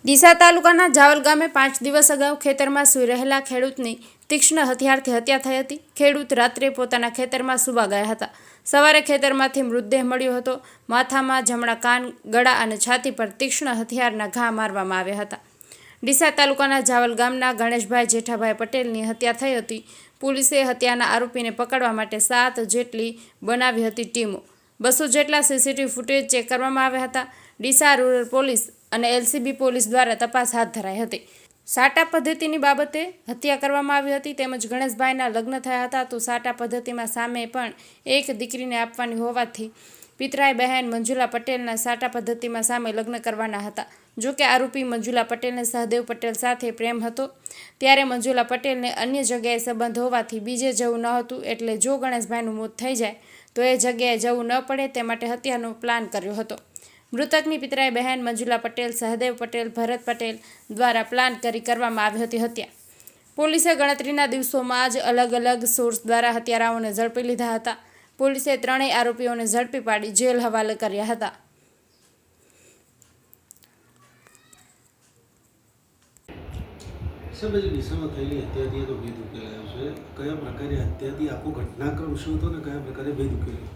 ડીસા તાલુકાના જાવલ ગામે 5 દિવસ અગાઉ ખેતરમાં સૂઈ રહેલા ખેડૂતની તીક્ષ્ણ હથિયારથી હત્યા થઈ હતી। ખેડૂત રાત્રે પોતાના ખેતરમાં સૂવા ગયા હતા। સવારે ખેતરમાંથી મૃતદેહ મળ્યો હતો। માથામાં, જમણા કાન, ગળા અને છાતી પર તીક્ષ્ણ હથિયારના ઘા મારવામાં આવ્યા હતા। ડીસા તાલુકાના જાવલ ગામના ગણેશભાઈ જેઠાભાઈ પટેલની હત્યા થઈ હતી। પોલીસે હત્યાના આરોપીને પકડવા માટે 7 જેટલી બનાવી હતી ટીમો। 200 જેટલા સીસીટીવી ફૂટેજ ચેક કરવામાં આવ્યા હતા। ડીસા રૂરલ પોલીસ અને એલસીબી પોલીસ દ્વારા તપાસ હાથ ધરાઈ હતી। સાટા પદ્ધતિની બાબતે હત્યા કરવામાં આવી હતી તેમજ ગણેશભાઈના લગ્ન થયા હતા તો સાટા પદ્ધતિમાં સામે પણ એક દીકરીને આપવાની હોવાથી પિતરાઈ બહેન મંજુલા પટેલના સાટા પદ્ધતિમાં સામે લગ્ન કરવાના હતા। જોકે આરોપી મંજુલા પટેલને સહદેવ પટેલ સાથે પ્રેમ હતો ત્યારે મંજુલા પટેલને અન્ય જગ્યાએ સંબંધ હોવાથી બીજે જવું ન હતું એટલે જો ગણેશભાઈનું મોત થઈ જાય તો એ જગ્યાએ જવું ન પડે તે માટે હત્યાનો પ્લાન કર્યો હતો। મૃતકની પિતરાઈ બહેન મંજુલા પટેલ, સહદેવ પટેલ, ભરત પટેલ દ્વારા પ્લાન કરવામાં આવી હતી હત્યા। પોલીસે ગણતરીના દિવસોમાં જ અલગ અલગ સોર્સ દ્વારા હત્યારાઓને ઝડપી લીધા હતા। પોલીસે ત્રણેય આરોપીઓને ઝડપી પાડી જેલ હવાલે કર્યા હતા। સાહેબ, ડીસામાં થયેલી હત્યાથી તો ભેદ ઉકેલાયો છે। કયા પ્રકારે હત્યાથી આખો ઘટનાક્રમ શું હતો ને કયા પ્રકારે ભેદ ઉકેલાયો?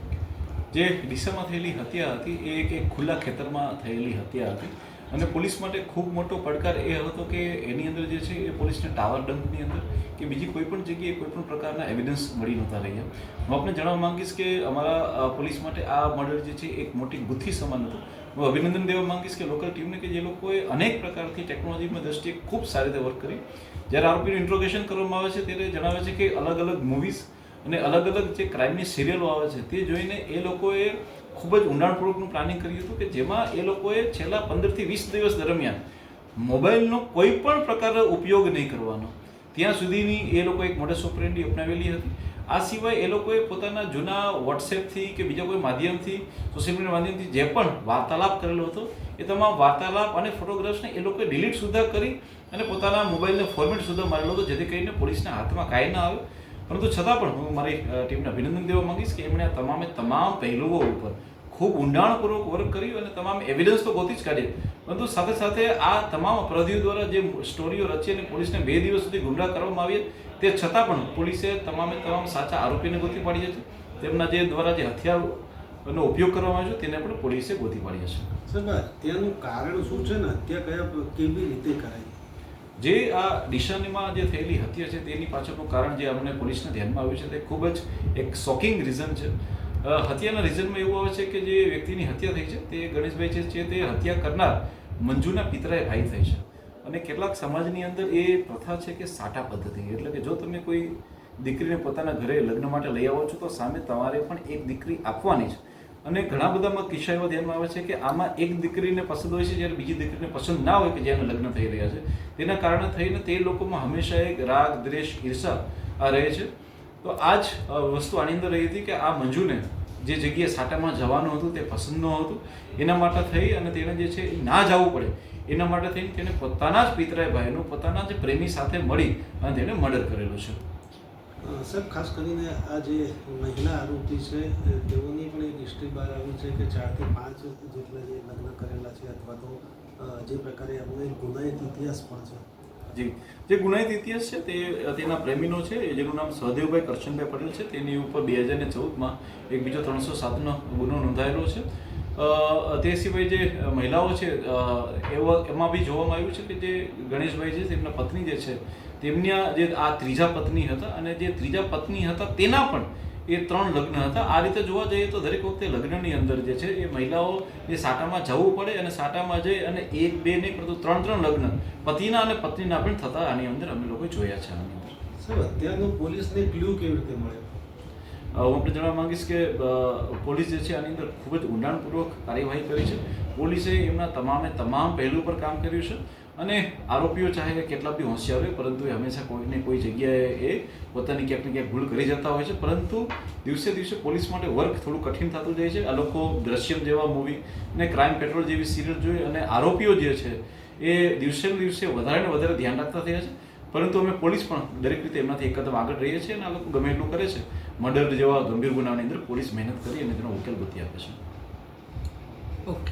જે ડીસામાં થયેલી હત્યા હતી એ એક ખુલ્લા ખેતરમાં થયેલી હત્યા હતી અને પોલીસ માટે ખૂબ મોટો પડકાર એ હતો કે એની અંદર જે છે એ પોલીસને ટાવર ડમ્પની અંદર કે બીજી કોઈ પણ જગ્યાએ કોઈ પણ પ્રકારના એવિડન્સ મળી નહોતા રહ્યા। હું આપને જણાવવા માંગીશ કે અમારા પોલીસ માટે આ મર્ડર જે છે એક મોટી ગુથ્થી સમાન હતું। હું અભિનંદન દેવા માંગીશ કે લોકલ ટીમને કે જે લોકોએ અનેક પ્રકારથી ટેકનોલોજીમાં દ્રષ્ટિએ ખૂબ સારી રીતે વર્ક કરી। જ્યારે આરોપીનું ઇન્ટ્રોગેશન કરવામાં આવે છે ત્યારે જણાવે છે કે અલગ અલગ મૂવીઝ અને અલગ અલગ જે ક્રાઇમની સિરિયલો આવે છે તે જોઈને એ લોકોએ ખૂબ જ ઊંડાણપૂર્વકનું પ્લાનિંગ કર્યું હતું કે જેમાં એ લોકોએ છેલ્લા 15 થી 20 દિવસ દરમિયાન મોબાઈલનો કોઈ પણ પ્રકારનો ઉપયોગ નહીં કરવાનો ત્યાં સુધીની એ લોકો એક મોડસ ઓપરેન્ડી અપનાવેલી હતી। આ સિવાય એ લોકોએ પોતાના જૂના વોટ્સએપથી કે બીજા કોઈ માધ્યમથી સોશિયલ મીડિયા માધ્યમથી જે પણ વાર્તાલાપ કરેલો હતો એ તમામ વાર્તાલાપ અને ફોટોગ્રાફ્સને એ લોકોએ ડિલીટ સુદ્ધા કરી અને પોતાના મોબાઈલનો ફોર્મેટ સુદ્ધા મારેલો હતો જેથી કરીને પોલીસના હાથમાં કાંઈ ના આવે। પરંતુ છતાં પણ હું મારી ટીમને અભિનંદન દેવા માંગીશ કે એમણે તમામ પહેલુઓ ઉપર ખૂબ ઊંડાણપૂર્વક વર્ક કર્યું અને તમામ એવિડન્સ તો ગોતી જ કાઢી પરંતુ સાથે સાથે આ તમામ અપરાધીઓ દ્વારા જે સ્ટોરીઓ રચી અને પોલીસને 2 દિવસ સુધી ગુમરાહ કરવામાં આવી તે છતાં પણ પોલીસે તમામ સાચા આરોપીને ગોતી પાડ્યા છે। તેમના જે દ્વારા જે હથિયારનો ઉપયોગ કરવામાં આવ્યો તેને પણ પોલીસે ગોતી પાડ્યા છે। સાહેબ, હત્યાનું કારણ શું છે ને હત્યા કેવી રીતે કરાય? જે આ ડીસામાં જે થયેલી હત્યા છે તેની પાછળનું કારણ જે અમને પોલીસના ધ્યાનમાં આવ્યું છે તે ખૂબ જ એક શોકિંગ રીઝન છે। હત્યાના રીઝનમાં એવું આવે છે કે જે વ્યક્તિની હત્યા થઈ છે તે ગણેશભાઈ છે તે હત્યા કરનાર મંજુના પિતરાએ ભાઈ થાય છે અને કેટલાક સમાજની અંદર એ પ્રથા છે કે સાટા પદ્ધતિ એટલે કે જો તમે કોઈ દીકરીને પોતાના ઘરે લગ્ન માટે લઈ આવો છો તો સામે તમારે પણ એક દીકરી આપવાની છે અને ઘણા બધામાં કિસ્સા એવા ધ્યાનમાં આવે છે કે આમાં એક દીકરીને પસંદ હોય છે જ્યારે બીજી દીકરીને પસંદ ના હોય કે જેના લગ્ન થઈ રહ્યા છે તેના કારણે થઈને તે લોકોમાં હંમેશા એક રાગ, દ્વેષ, ઈર્ષા આ રહે છે। તો આ જ વસ્તુ આની અંદર રહી હતી કે આ મંજુને જે જગ્યાએ સાટામાં જવાનું હતું તે પસંદ ન હતું એના માટે થઈ અને તેને જે છે ના જવું પડે એના માટે થઈને તેને પોતાના જ પિતરાઈ ભાઈનું પોતાના જ પ્રેમી સાથે મળી અને તેને મર્ડર કરેલું છે। સાહેબ, ખાસ કરીને આ જે મહિલા આરોપી છે તેઓની પણ એક હિસ્ટ્રી બહાર આવી છે કે 4 થી 5 જેટલા જે લગ્ન કરેલા છે અથવા તો જે પ્રકારે એમનો એક ગુનાહિત ઇતિહાસ પણ છે। જી, જે ગુનાહિત ઇતિહાસ છે તે તેના પ્રેમીનો છે જેનું નામ સહદેવભાઈ કરશનભાઈ પટેલ છે। તેની ઉપર 2014માં એક બીજો 307નો ગુનો નોંધાયેલો છે। તે સિવાય જે મહિલાઓ છે એમાં બી જોવામાં આવ્યું છે કે જે ગણેશભાઈ છે તેમના પત્ની જે છે તેમના જે આ ત્રીજા પત્ની હતા અને જે ત્રીજા પત્ની હતા તેના પણ એ 3 લગ્ન હતા। આ રીતે જોવા જઈએ તો દરેક વખતે લગ્નની અંદર જે છે એ મહિલાઓ એ સાટામાં જવું પડે અને સાટામાં જઈ અને 1, 2 નહીં પરંતુ 3 લગ્ન પતિના અને પત્નીના પણ થતા આની અંદર અમે લોકો જોયા છે। આની અંદર સાહેબ, અત્યારનો પોલીસને ક્લુ કેવી રીતે મળે? હું આપણે જણાવવા માંગીશ કે પોલીસ જે છે આની અંદર ખૂબ જ ઊંડાણપૂર્વક કાર્યવાહી કરી છે। પોલીસે એમના તમામ પહેલું પર કામ કર્યું છે અને આરોપીઓ ચાહે કે કેટલા બી હોશિયાર હોય પરંતુ એ હંમેશા કોઈને કોઈ જગ્યાએ એ પોતાની ક્યાંક ને ક્યાંક ભૂલ કરી જતા હોય છે પરંતુ દિવસે દિવસે પોલીસ માટે વર્ક થોડું કઠિન થતું જાય છે। આ લોકો દ્રશ્યમ જેવા મૂવી અને ક્રાઇમ પેટ્રોલ જેવી સિરિયલ જોઈ અને આરોપીઓ જે છે એ દિવસે ને દિવસે વધારે ને વધારે ધ્યાન રાખતા થયા છે પરંતુ અમે પોલીસ પણ દરેક રીતે એમનાથી એક કદમ આગળ રહીએ છીએ અને આ લોકો ગમે એટલું કરે છે મર્ડર જેવા ગંભીર ગુનાની અંદર પોલીસ મહેનત કરી અને તેનો ઉકેલ ગોતી આપે છે। ઓકે।